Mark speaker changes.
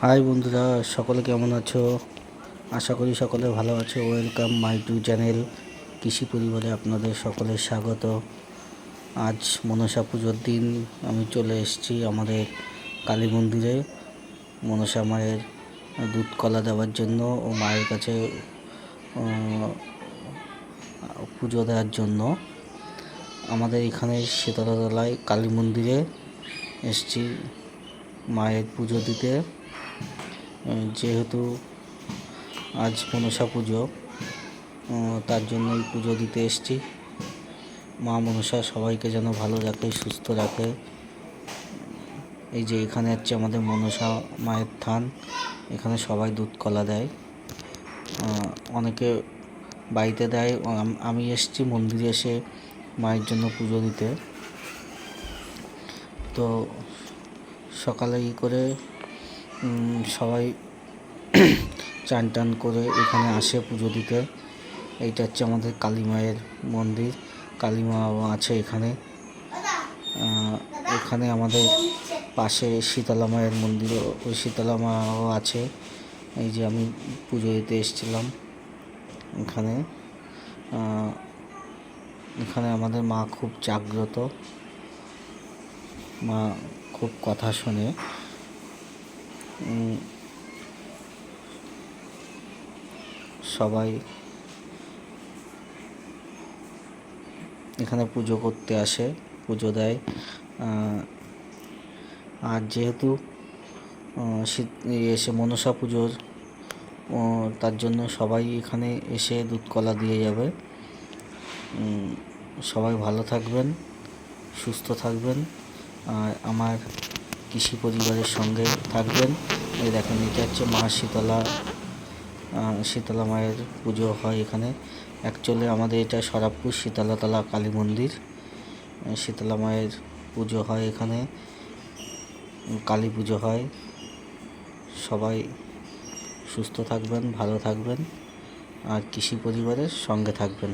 Speaker 1: High বন্ধুরা, সকলে কেমন আছো? আশা করি সকলে ভালো আছো। ওয়েলকাম মাই টু চ্যানেল কৃষি পরিবারে আপনাদের সকলের স্বাগত। আজ মনসা পুজোর দিন আমি চলে এসেছি আমাদের কালী মন্দিরে মনসা মায়ের দুধ কলা দেওয়ার জন্য ও মায়ের কাছে পুজো দেওয়ার জন্য। আমাদের এখানে শীতলাতলায় কালী মন্দিরে এসেছি মায়ের পুজো দিতে। যেহেতু আজ মনসা পুজো, তার জন্যই পুজো দিতে এসেছি। মা মনসা সবাইকে যেন ভালো রাখে, সুস্থ রাখে। এই যে এখানে হচ্ছে আমাদের মনসা মায়ের থান। এখানে সবাই দুধ কলা দেয়, অনেকে বাড়িতে দেয়। আমি এসেছি মন্দিরে এসে মায়ের জন্য পুজো দিতে। তো সকালে করে সবাই চান টান করে এখানে আসে পুজো দিতে। এইটা হচ্ছে আমাদের কালী মায়ের মন্দির, কালী মাও আছে এখানে। এখানে আমাদের পাশে শীতলা মায়ের মন্দিরও, ওই শীতলা মাও আছে। এই যে আমি পুজো দিতে এসেছিলাম এখানে। এখানে আমাদের মা খুব জাগ্রত, মা খুব কথা শোনে। সবাই এখানে পুজো করতে আসে, পুজো দেয়। আর যেহেতু এসে মনসা পুজোর, তার জন্য সবাই এখানে এসে দুধ কলা দিয়ে যাবে। সবাই ভালো থাকবেন, সুস্থ থাকবেন, আর আমার কৃষি পরিবারের সঙ্গে থাকবেন। এই দেখেন, এটা হচ্ছে মা শীতলা মায়ের পুজো হয় এখানে। অ্যাকচুয়ালি আমাদের এটা সরাবপুর শীতলাতলা কালী মন্দির। শীতলা মায়ের পুজো হয় এখানে, কালী পুজো হয়। সবাই সুস্থ থাকবেন, ভালো থাকবেন, আর কৃষি পরিবারের সঙ্গে থাকবেন।